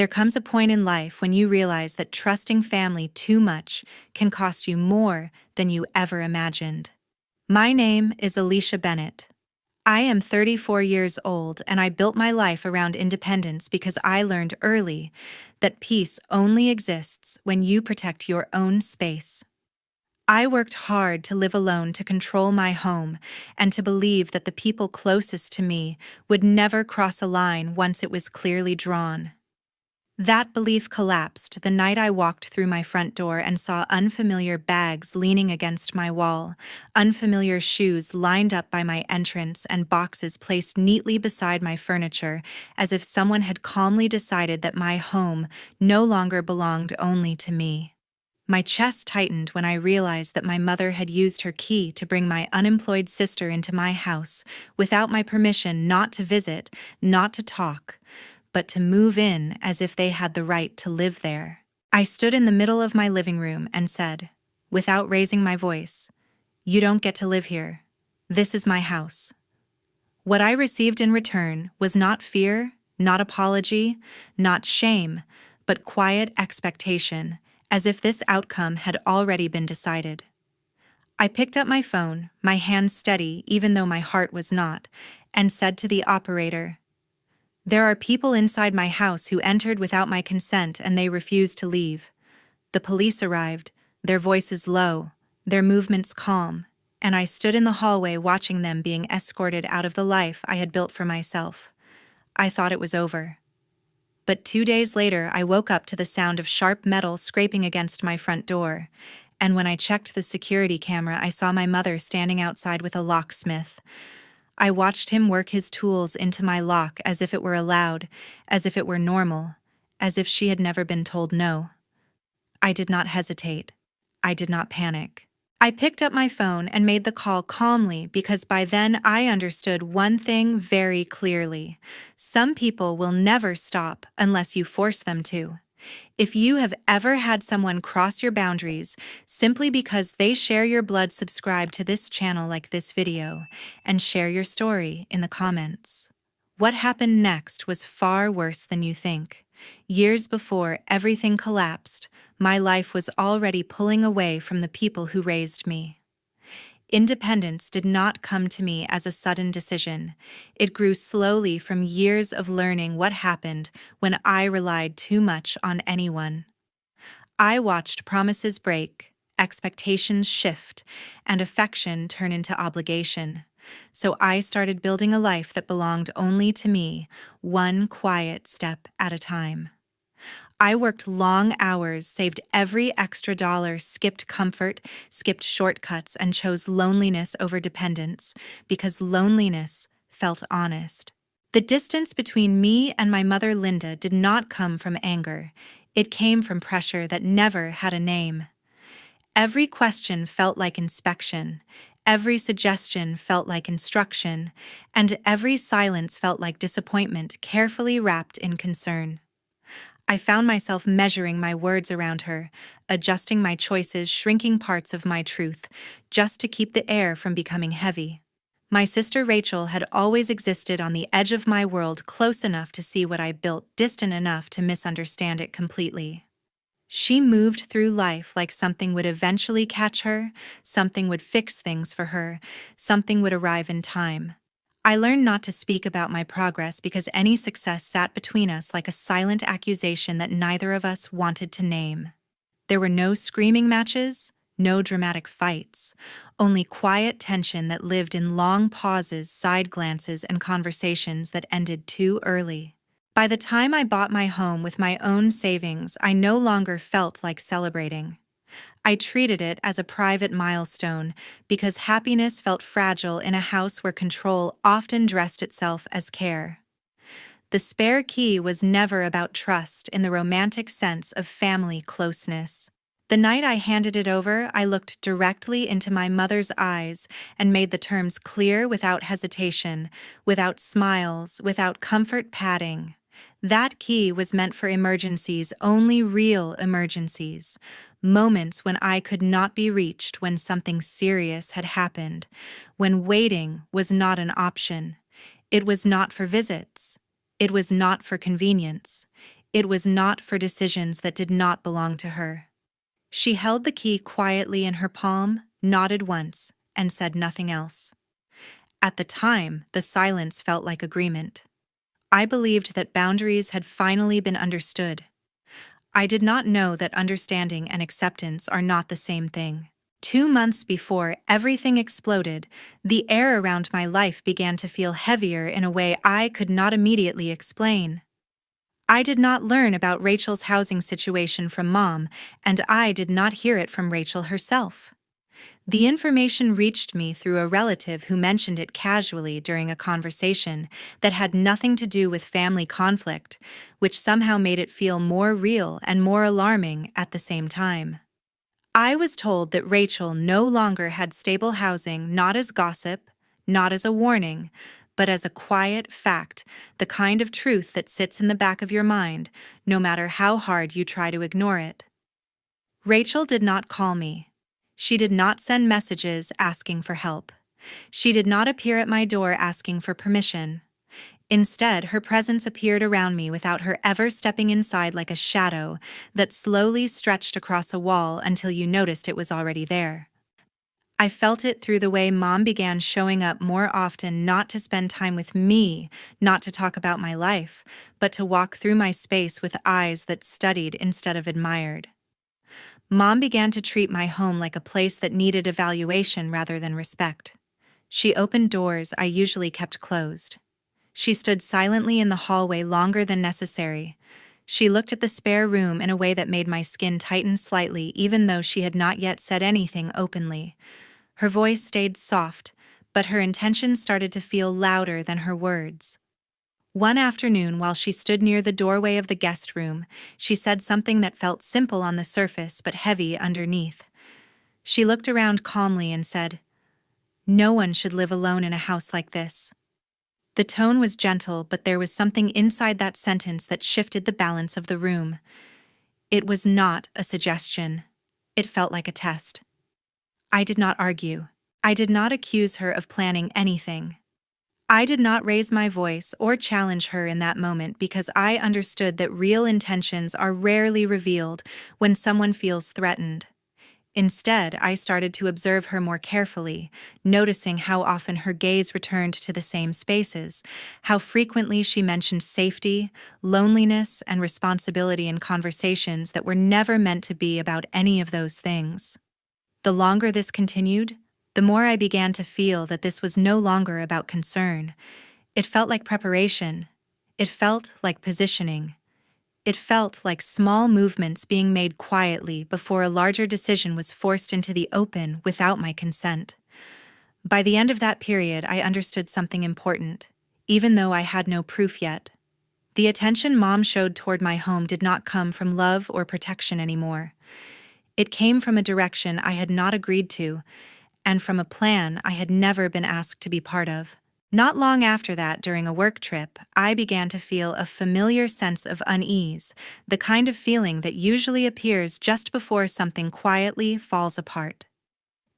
There comes a point in life when you realize that trusting family too much can cost you more than you ever imagined. My name is Alicia Bennett. I am 34 years old and I built my life around independence because I learned early that peace only exists when you protect your own space. I worked hard to live alone, to control my home, and to believe that the people closest to me would never cross a line once it was clearly drawn. That belief collapsed the night I walked through my front door and saw unfamiliar bags leaning against my wall, unfamiliar shoes lined up by my entrance, and boxes placed neatly beside my furniture, as if someone had calmly decided that my home no longer belonged only to me. My chest tightened when I realized that my mother had used her key to bring my unemployed sister into my house without my permission, not to visit, not to talk, but to move in as if they had the right to live there. I stood in the middle of my living room and said, without raising my voice, "You don't get to live here. This is my house." What I received in return was not fear, not apology, not shame, but quiet expectation, as if this outcome had already been decided. I picked up my phone, my hand steady even though my heart was not, and said to the operator, "There are people inside my house who entered without my consent and they refuse to leave." The police arrived, their voices low, their movements calm, and I stood in the hallway watching them being escorted out of the life I had built for myself. I thought it was over. But 2 days later, I woke up to the sound of sharp metal scraping against my front door, and when I checked the security camera, I saw my mother standing outside with a locksmith. I watched him work his tools into my lock as if it were allowed, as if it were normal, as if she had never been told no. I did not hesitate. I did not panic. I picked up my phone and made the call calmly because by then I understood one thing very clearly. Some people will never stop unless you force them to. If you have ever had someone cross your boundaries simply because they share your blood, subscribe to this channel, like this video, and share your story in the comments. What happened next was far worse than you think. Years before everything collapsed, my life was already pulling away from the people who raised me. Independence did not come to me as a sudden decision. It grew slowly from years of learning what happened when I relied too much on anyone. I watched promises break, expectations shift, and affection turn into obligation. So I started building a life that belonged only to me, one quiet step at a time. I worked long hours, saved every extra dollar, skipped comfort, skipped shortcuts, and chose loneliness over dependence because loneliness felt honest. The distance between me and my mother Linda did not come from anger. It came from pressure that never had a name. Every question felt like inspection. Every suggestion felt like instruction, and every silence felt like disappointment carefully wrapped in concern. I found myself measuring my words around her, adjusting my choices, shrinking parts of my truth, just to keep the air from becoming heavy. My sister Rachel had always existed on the edge of my world, close enough to see what I built, distant enough to misunderstand it completely. She moved through life like something would eventually catch her, something would fix things for her, something would arrive in time. I learned not to speak about my progress because any success sat between us like a silent accusation that neither of us wanted to name. There were no screaming matches, no dramatic fights, only quiet tension that lived in long pauses, side glances, and conversations that ended too early. By the time I bought my home with my own savings, I no longer felt like celebrating. I treated it as a private milestone because happiness felt fragile in a house where control often dressed itself as care. The spare key was never about trust in the romantic sense of family closeness. The night I handed it over, I looked directly into my mother's eyes and made the terms clear without hesitation, without smiles, without comfort padding. That key was meant for emergencies, only real emergencies. Moments when I could not be reached, when something serious had happened, when waiting was not an option. It was not for visits. It was not for convenience. It was not for decisions that did not belong to her. She held the key quietly in her palm, nodded once, and said nothing else. At the time, the silence felt like agreement. I believed that boundaries had finally been understood. I did not know that understanding and acceptance are not the same thing. 2 months before everything exploded, the air around my life began to feel heavier in a way I could not immediately explain. I did not learn about Rachel's housing situation from Mom, and I did not hear it from Rachel herself. The information reached me through a relative who mentioned it casually during a conversation that had nothing to do with family conflict, which somehow made it feel more real and more alarming at the same time. I was told that Rachel no longer had stable housing, not as gossip, not as a warning, but as a quiet fact, the kind of truth that sits in the back of your mind, no matter how hard you try to ignore it. Rachel did not call me. She did not send messages asking for help. She did not appear at my door asking for permission. Instead, her presence appeared around me without her ever stepping inside, like a shadow that slowly stretched across a wall until you noticed it was already there. I felt it through the way Mom began showing up more often, not to spend time with me, not to talk about my life, but to walk through my space with eyes that studied instead of admired. Mom began to treat my home like a place that needed evaluation rather than respect. She opened doors I usually kept closed. She stood silently in the hallway longer than necessary. She looked at the spare room in a way that made my skin tighten slightly, even though she had not yet said anything openly. Her voice stayed soft, but her intentions started to feel louder than her words. One afternoon, while she stood near the doorway of the guest room, she said something that felt simple on the surface but heavy underneath. She looked around calmly and said, "No one should live alone in a house like this." The tone was gentle, but there was something inside that sentence that shifted the balance of the room. It was not a suggestion. It felt like a test. I did not argue. I did not accuse her of planning anything. I did not raise my voice or challenge her in that moment because I understood that real intentions are rarely revealed when someone feels threatened. Instead, I started to observe her more carefully, noticing how often her gaze returned to the same spaces, how frequently she mentioned safety, loneliness, and responsibility in conversations that were never meant to be about any of those things. The longer this continued, the more I began to feel that this was no longer about concern. It felt like preparation. It felt like positioning. It felt like small movements being made quietly before a larger decision was forced into the open without my consent. By the end of that period, I understood something important, even though I had no proof yet. The attention Mom showed toward my home did not come from love or protection anymore. It came from a direction I had not agreed to, and from a plan I had never been asked to be part of. Not long after that, during a work trip, I began to feel a familiar sense of unease, the kind of feeling that usually appears just before something quietly falls apart.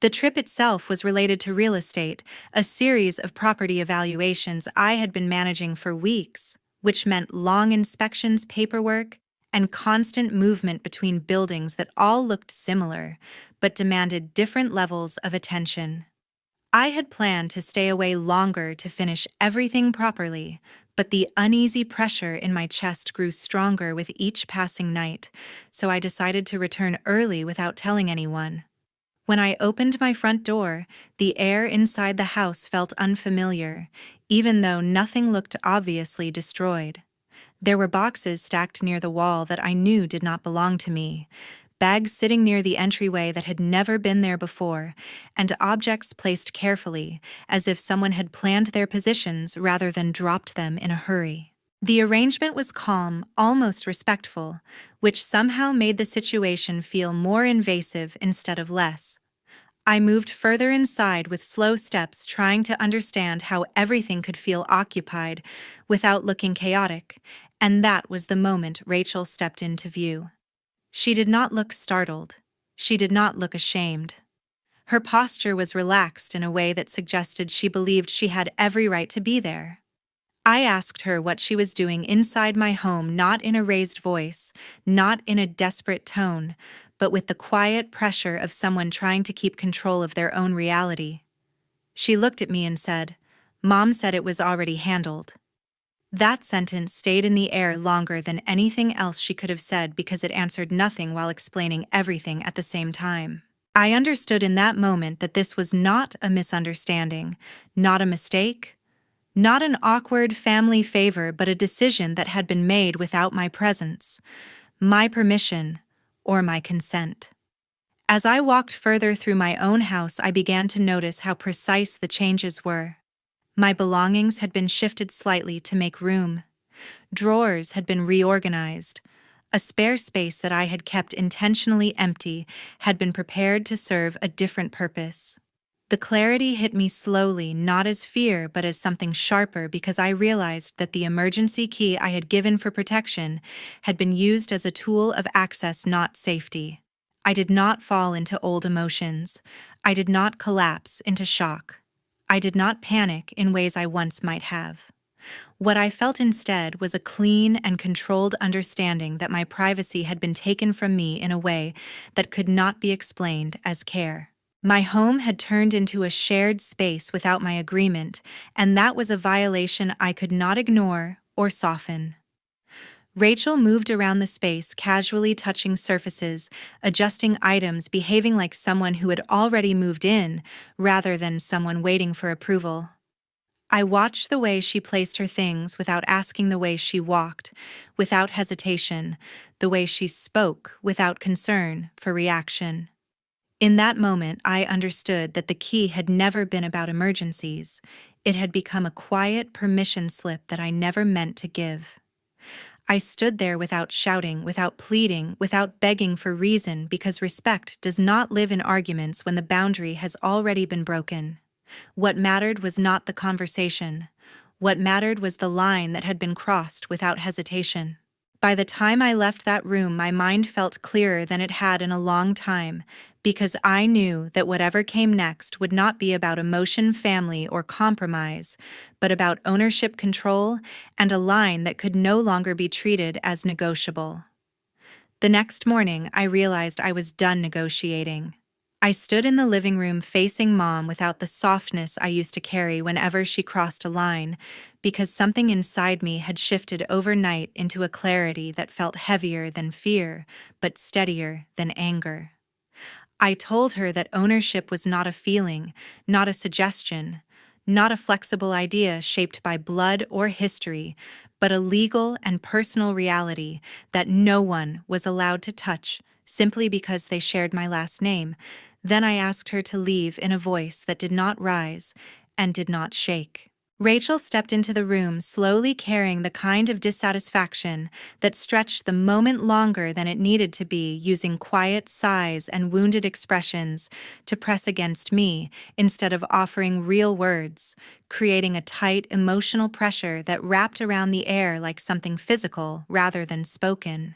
The trip itself was related to real estate, a series of property evaluations I had been managing for weeks, which meant long inspections, paperwork, and constant movement between buildings that all looked similar, but demanded different levels of attention. I had planned to stay away longer to finish everything properly, but the uneasy pressure in my chest grew stronger with each passing night, so I decided to return early without telling anyone. When I opened my front door, the air inside the house felt unfamiliar, even though nothing looked obviously destroyed. There were boxes stacked near the wall that I knew did not belong to me, bags sitting near the entryway that had never been there before, and objects placed carefully, as if someone had planned their positions rather than dropped them in a hurry. The arrangement was calm, almost respectful, which somehow made the situation feel more invasive instead of less. I moved further inside with slow steps, trying to understand how everything could feel occupied without looking chaotic, and that was the moment Rachel stepped into view. She did not look startled. She did not look ashamed. Her posture was relaxed in a way that suggested she believed she had every right to be there. I asked her what she was doing inside my home, not in a raised voice, not in a desperate tone, but with the quiet pressure of someone trying to keep control of their own reality. She looked at me and said, "Mom said it was already handled." That sentence stayed in the air longer than anything else she could have said because it answered nothing while explaining everything at the same time. I understood in that moment that this was not a misunderstanding, not a mistake, not an awkward family favor, but a decision that had been made without my presence, my permission, or my consent. As I walked further through my own house, I began to notice how precise the changes were. My belongings had been shifted slightly to make room. Drawers had been reorganized. A spare space that I had kept intentionally empty had been prepared to serve a different purpose. The clarity hit me slowly, not as fear, but as something sharper, because I realized that the emergency key I had given for protection had been used as a tool of access, not safety. I did not fall into old emotions. I did not collapse into shock. I did not panic in ways I once might have. What I felt instead was a clean and controlled understanding that my privacy had been taken from me in a way that could not be explained as care. My home had turned into a shared space without my agreement, and that was a violation I could not ignore or soften. Rachel moved around the space, casually touching surfaces, adjusting items, behaving like someone who had already moved in rather than someone waiting for approval. I watched the way she placed her things without asking, the way she walked, without hesitation, the way she spoke without concern for reaction. In that moment, I understood that the key had never been about emergencies. It had become a quiet permission slip that I never meant to give. I stood there without shouting, without pleading, without begging for reason, because respect does not live in arguments when the boundary has already been broken. What mattered was not the conversation. What mattered was the line that had been crossed without hesitation. By the time I left that room, my mind felt clearer than it had in a long time, because I knew that whatever came next would not be about emotion, family, or compromise, but about ownership, control, and a line that could no longer be treated as negotiable. The next morning, I realized I was done negotiating. I stood in the living room facing Mom without the softness I used to carry whenever she crossed a line, because something inside me had shifted overnight into a clarity that felt heavier than fear, but steadier than anger. I told her that ownership was not a feeling, not a suggestion, not a flexible idea shaped by blood or history, but a legal and personal reality that no one was allowed to touch simply because they shared my last name. Then I asked her to leave in a voice that did not rise and did not shake. Rachel stepped into the room, slowly carrying the kind of dissatisfaction that stretched the moment longer than it needed to be, using quiet sighs and wounded expressions to press against me instead of offering real words, creating a tight emotional pressure that wrapped around the air like something physical rather than spoken.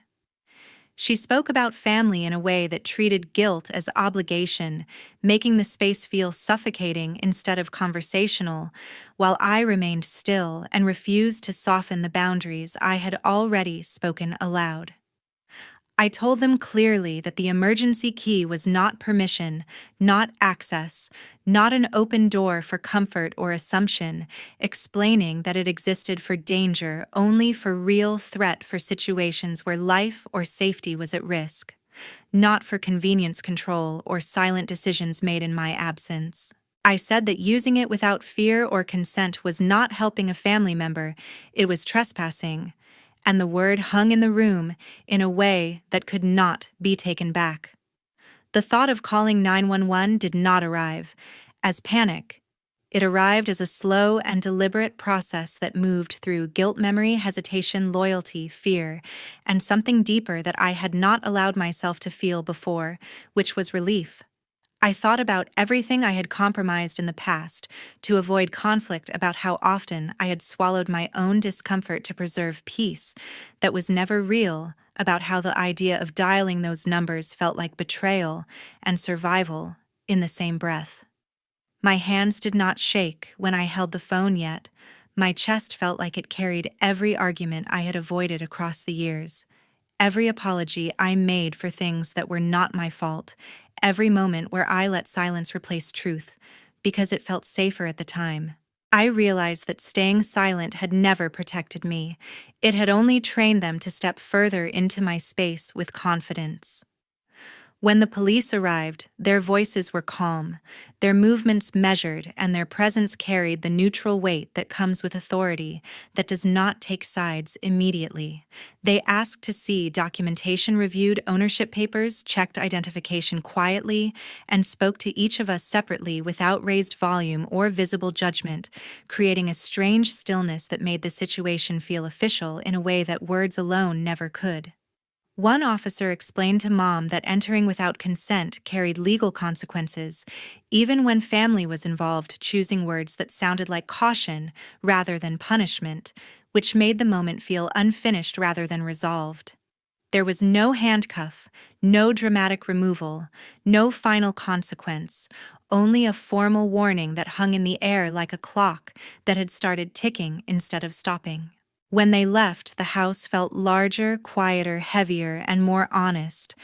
She spoke about family in a way that treated guilt as obligation, making the space feel suffocating instead of conversational, while I remained still and refused to soften the boundaries I had already spoken aloud. I told them clearly that the emergency key was not permission, not access, not an open door for comfort or assumption, explaining that it existed for danger, only for real threat, for situations where life or safety was at risk, not for convenience, control, or silent decisions made in my absence. I said that using it without fear or consent was not helping a family member, it was trespassing, and the word hung in the room in a way that could not be taken back. The thought of calling 911 did not arrive as panic. It arrived as a slow and deliberate process that moved through guilt, memory, hesitation, loyalty, fear, and something deeper that I had not allowed myself to feel before, which was relief. I thought about everything I had compromised in the past to avoid conflict, about how often I had swallowed my own discomfort to preserve peace that was never real, about how the idea of dialing those numbers felt like betrayal and survival in the same breath. My hands did not shake when I held the phone yet. My chest felt like it carried every argument I had avoided across the years, every apology I made for things that were not my fault, every moment where I let silence replace truth, because it felt safer at the time. I realized that staying silent had never protected me. It had only trained them to step further into my space with confidence. When the police arrived, their voices were calm, their movements measured, and their presence carried the neutral weight that comes with authority that does not take sides immediately. They asked to see documentation, reviewed ownership papers, checked identification quietly, and spoke to each of us separately without raised volume or visible judgment, creating a strange stillness that made the situation feel official in a way that words alone never could. One officer explained to Mom that entering without consent carried legal consequences, even when family was involved, choosing words that sounded like caution rather than punishment, which made the moment feel unfinished rather than resolved. There was no handcuff, no dramatic removal, no final consequence, only a formal warning that hung in the air like a clock that had started ticking instead of stopping. When they left, the house felt larger, quieter, heavier, and more honest,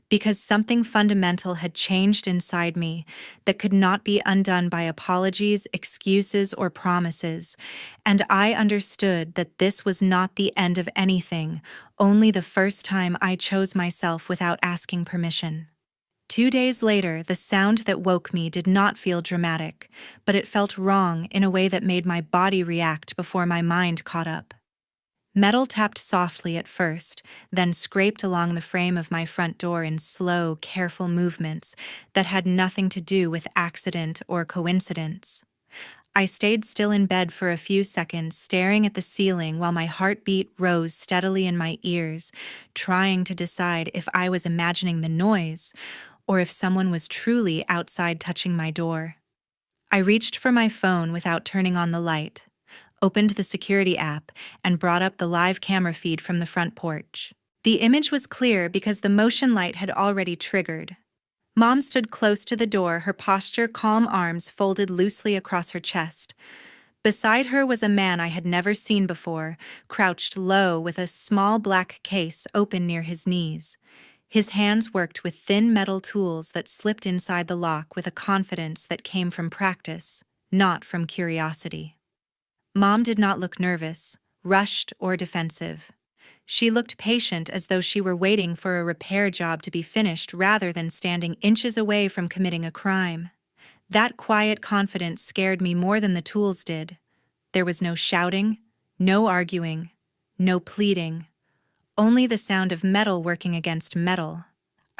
because something fundamental had changed inside me that could not be undone by apologies, excuses, or promises, and I understood that this was not the end of anything, only the first time I chose myself without asking permission. 2 days later, the sound that woke me did not feel dramatic, but it felt wrong in a way that made my body react before my mind caught up. Metal tapped softly at first, then scraped along the frame of my front door in slow, careful movements that had nothing to do with accident or coincidence. I stayed still in bed for a few seconds, staring at the ceiling while my heartbeat rose steadily in my ears, trying to decide if I was imagining the noise or if someone was truly outside touching my door. I reached for my phone without turning on the light, opened the security app, and brought up the live camera feed from the front porch. The image was clear because the motion light had already triggered. Mom stood close to the door, her posture calm, arms folded loosely across her chest. Beside her was a man I had never seen before, crouched low with a small black case open near his knees. His hands worked with thin metal tools that slipped inside the lock with a confidence that came from practice, not from curiosity. Mom did not look nervous, rushed, or defensive. She looked patient, as though she were waiting for a repair job to be finished rather than standing inches away from committing a crime. That quiet confidence scared me more than the tools did. There was no shouting, no arguing, no pleading, only the sound of metal working against metal.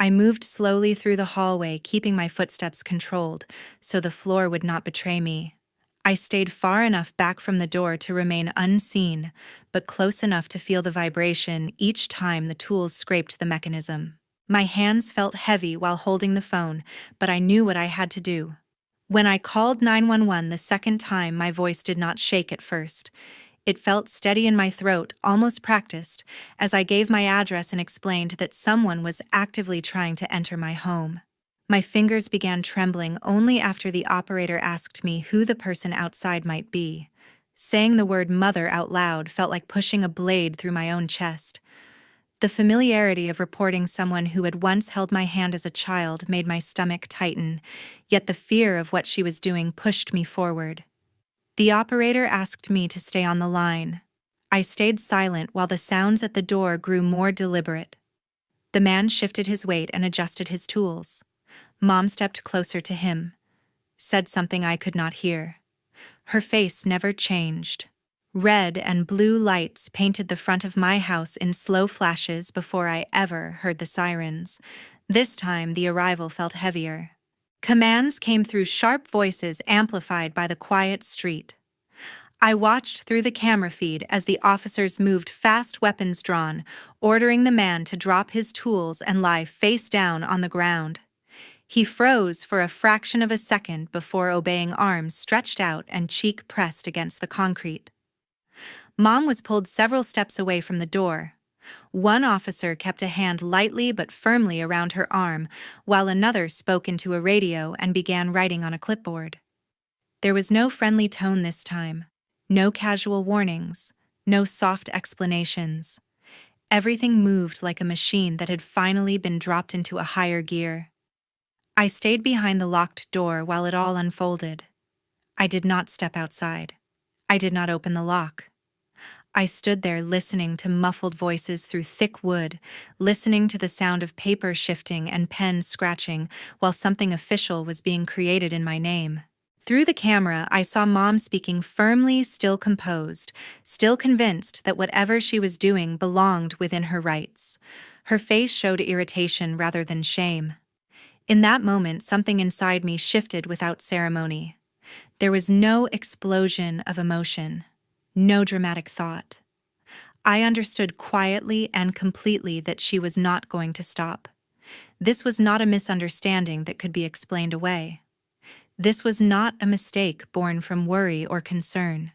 I moved slowly through the hallway, keeping my footsteps controlled so the floor would not betray me. I stayed far enough back from the door to remain unseen, but close enough to feel the vibration each time the tools scraped the mechanism. My hands felt heavy while holding the phone, but I knew what I had to do. When I called 911 the second time, my voice did not shake at first. It felt steady in my throat, almost practiced, as I gave my address and explained that someone was actively trying to enter my home. My fingers began trembling only after the operator asked me who the person outside might be. Saying the word mother out loud felt like pushing a blade through my own chest. The familiarity of reporting someone who had once held my hand as a child made my stomach tighten, yet the fear of what she was doing pushed me forward. The operator asked me to stay on the line. I stayed silent while the sounds at the door grew more deliberate. The man shifted his weight and adjusted his tools. Mom stepped closer to him, said something I could not hear. Her face never changed. Red and blue lights painted the front of my house in slow flashes before I ever heard the sirens. This time, the arrival felt heavier. Commands came through sharp voices amplified by the quiet street. I watched through the camera feed as the officers moved fast, weapons drawn, ordering the man to drop his tools and lie face down on the ground. He froze for a fraction of a second before obeying, arms stretched out and cheek pressed against the concrete. Mom was pulled several steps away from the door. One officer kept a hand lightly but firmly around her arm, while another spoke into a radio and began writing on a clipboard. There was no friendly tone this time. No casual warnings, no soft explanations. Everything moved like a machine that had finally been dropped into a higher gear. I stayed behind the locked door while it all unfolded. I did not step outside. I did not open the lock. I stood there listening to muffled voices through thick wood, listening to the sound of paper shifting and pens scratching while something official was being created in my name. Through the camera, I saw Mom speaking firmly, still composed, still convinced that whatever she was doing belonged within her rights. Her face showed irritation rather than shame. In that moment, something inside me shifted without ceremony. There was no explosion of emotion, no dramatic thought. I understood quietly and completely that she was not going to stop. This was not a misunderstanding that could be explained away. This was not a mistake born from worry or concern.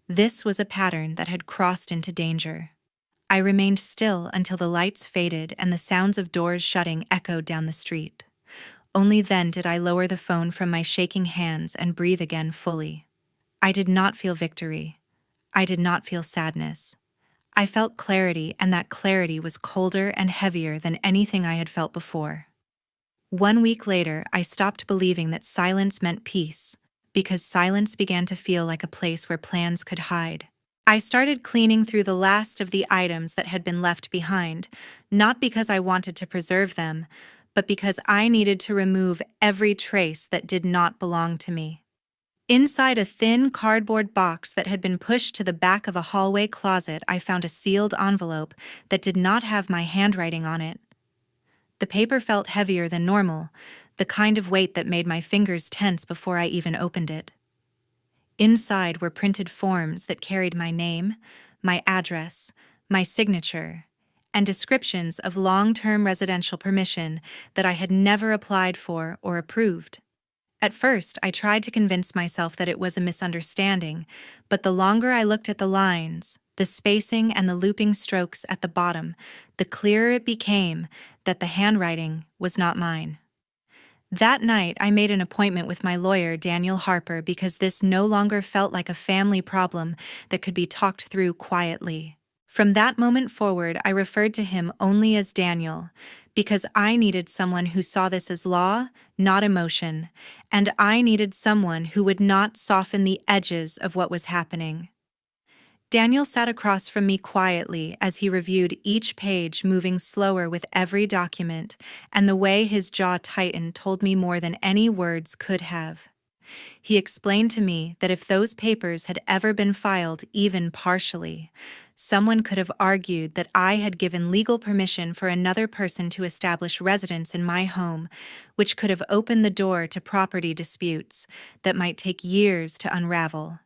This was a pattern that had crossed into danger. I remained still until the lights faded and the sounds of doors shutting echoed down the street. Only then did I lower the phone from my shaking hands and breathe again fully. I did not feel victory. I did not feel sadness. I felt clarity, and that clarity was colder and heavier than anything I had felt before. 1 week later, I stopped believing that silence meant peace, because silence began to feel like a place where plans could hide. I started cleaning through the last of the items that had been left behind, not because I wanted to preserve them, but because I needed to remove every trace that did not belong to me. Inside a thin cardboard box that had been pushed to the back of a hallway closet, I found a sealed envelope that did not have my handwriting on it. The paper felt heavier than normal, the kind of weight that made my fingers tense before I even opened it. Inside were printed forms that carried my name, my address, my signature, and descriptions of long-term residential permission that I had never applied for or approved. At first, I tried to convince myself that it was a misunderstanding, but the longer I looked at the lines, the spacing and the looping strokes at the bottom, the clearer it became that the handwriting was not mine. That night, I made an appointment with my lawyer, Daniel Harper, because this no longer felt like a family problem that could be talked through quietly. From that moment forward, I referred to him only as Daniel, because I needed someone who saw this as law, not emotion, and I needed someone who would not soften the edges of what was happening. Daniel sat across from me quietly as he reviewed each page, moving slower with every document, and the way his jaw tightened told me more than any words could have. He explained to me that if those papers had ever been filed even partially, someone could have argued that I had given legal permission for another person to establish residence in my home, which could have opened the door to property disputes that might take years to unravel.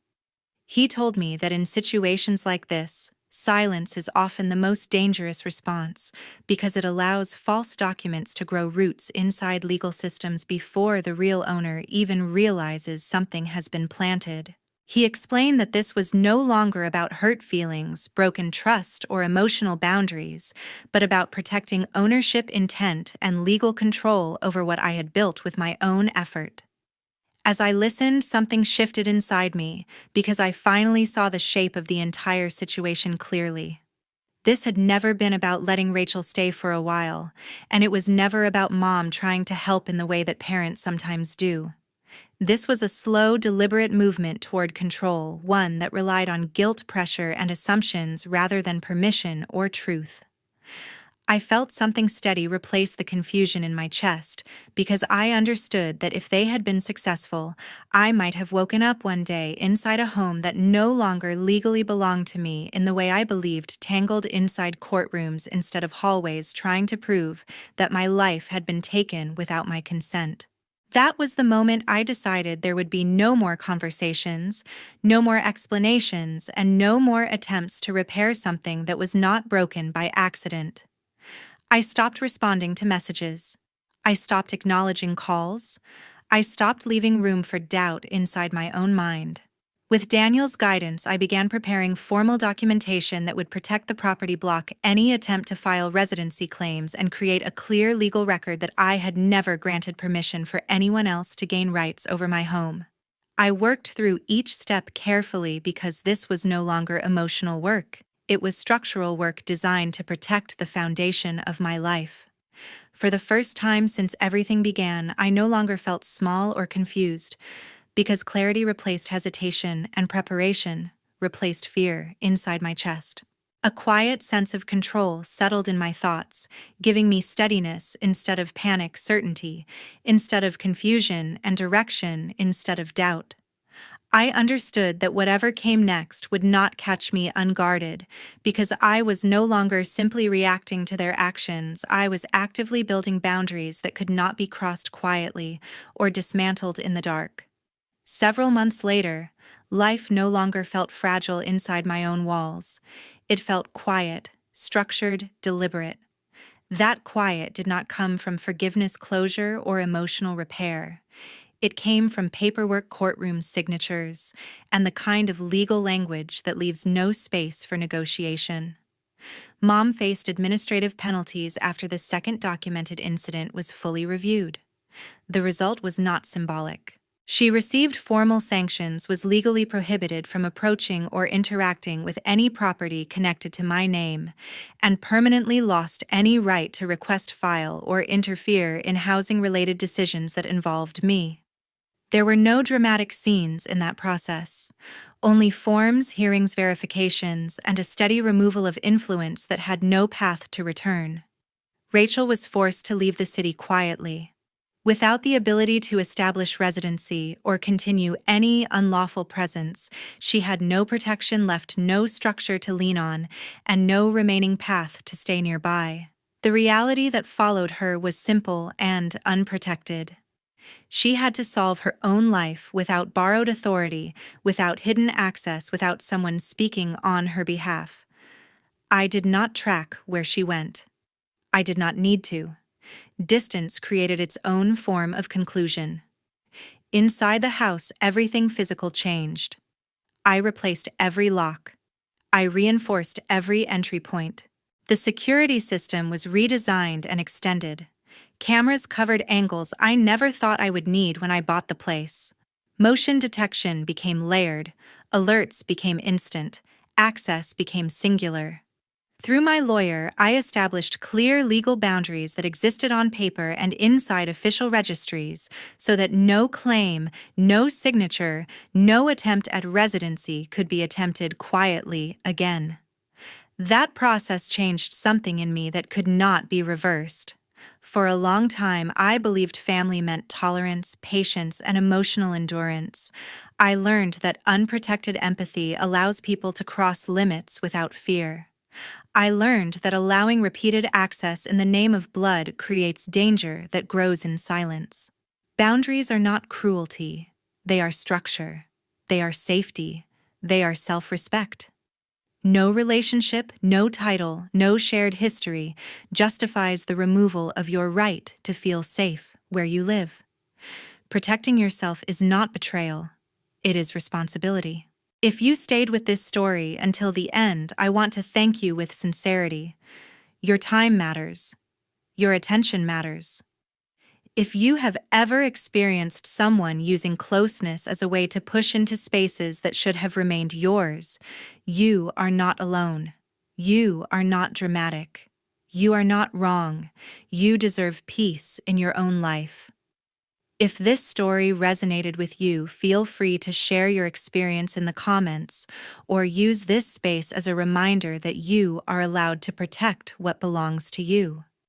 He told me that in situations like this, silence is often the most dangerous response because it allows false documents to grow roots inside legal systems before the real owner even realizes something has been planted. He explained that this was no longer about hurt feelings, broken trust, or emotional boundaries, but about protecting ownership intent and legal control over what I had built with my own effort. As I listened, something shifted inside me because I finally saw the shape of the entire situation clearly. This had never been about letting Rachel stay for a while, and it was never about Mom trying to help in the way that parents sometimes do. This was a slow, deliberate movement toward control, one that relied on guilt, pressure, and assumptions rather than permission or truth. I felt something steady replace the confusion in my chest, because I understood that if they had been successful, I might have woken up one day inside a home that no longer legally belonged to me in the way I believed, tangled inside courtrooms instead of hallways, trying to prove that my life had been taken without my consent. That was the moment I decided there would be no more conversations, no more explanations, and no more attempts to repair something that was not broken by accident. I stopped responding to messages. I stopped acknowledging calls. I stopped leaving room for doubt inside my own mind. With Daniel's guidance, I began preparing formal documentation that would protect the property, block any attempt to file residency claims, and create a clear legal record that I had never granted permission for anyone else to gain rights over my home. I worked through each step carefully because this was no longer emotional work. It was structural work designed to protect the foundation of my life. For the first time since everything began, I no longer felt small or confused, because clarity replaced hesitation and preparation replaced fear inside my chest. A quiet sense of control settled in my thoughts, giving me steadiness instead of panic, certainty instead of confusion, and direction instead of doubt. I understood that whatever came next would not catch me unguarded, because I was no longer simply reacting to their actions. I was actively building boundaries that could not be crossed quietly or dismantled in the dark. Several months later, life no longer felt fragile inside my own walls. It felt quiet, structured, deliberate. That quiet did not come from forgiveness, closure, or emotional repair. It came from paperwork, courtroom signatures, and the kind of legal language that leaves no space for negotiation. Mom faced administrative penalties after the second documented incident was fully reviewed. The result was not symbolic. She received formal sanctions, was legally prohibited from approaching or interacting with any property connected to my name, and permanently lost any right to request, file, or interfere in housing-related decisions that involved me. There were no dramatic scenes in that process, only forms, hearings, verifications, and a steady removal of influence that had no path to return. Rachel was forced to leave the city quietly, without the ability to establish residency or continue any unlawful presence. She had no protection left, no structure to lean on, and no remaining path to stay nearby. The reality that followed her was simple and unprotected. She had to solve her own life without borrowed authority, without hidden access, without someone speaking on her behalf. I did not track where she went. I did not need to. Distance created its own form of conclusion. Inside the house, everything physical changed. I replaced every lock. I reinforced every entry point. The security system was redesigned and extended. Cameras covered angles I never thought I would need when I bought the place. Motion detection became layered. Alerts became instant. Access became singular. Through my lawyer, I established clear legal boundaries that existed on paper and inside official registries, so that no claim, no signature, no attempt at residency could be attempted quietly again. That process changed something in me that could not be reversed. For a long time, I believed family meant tolerance, patience, and emotional endurance. I learned that unprotected empathy allows people to cross limits without fear. I learned that allowing repeated access in the name of blood creates danger that grows in silence. Boundaries are not cruelty. They are structure. They are safety. They are self-respect. No relationship, no title, no shared history justifies the removal of your right to feel safe where you live. Protecting yourself is not betrayal. It is responsibility. If you stayed with this story until the end, I want to thank you with sincerity. Your time matters. Your attention matters. If you have ever experienced someone using closeness as a way to push into spaces that should have remained yours, you are not alone. You are not dramatic. You are not wrong. You deserve peace in your own life. If this story resonated with you, feel free to share your experience in the comments, or use this space as a reminder that you are allowed to protect what belongs to you.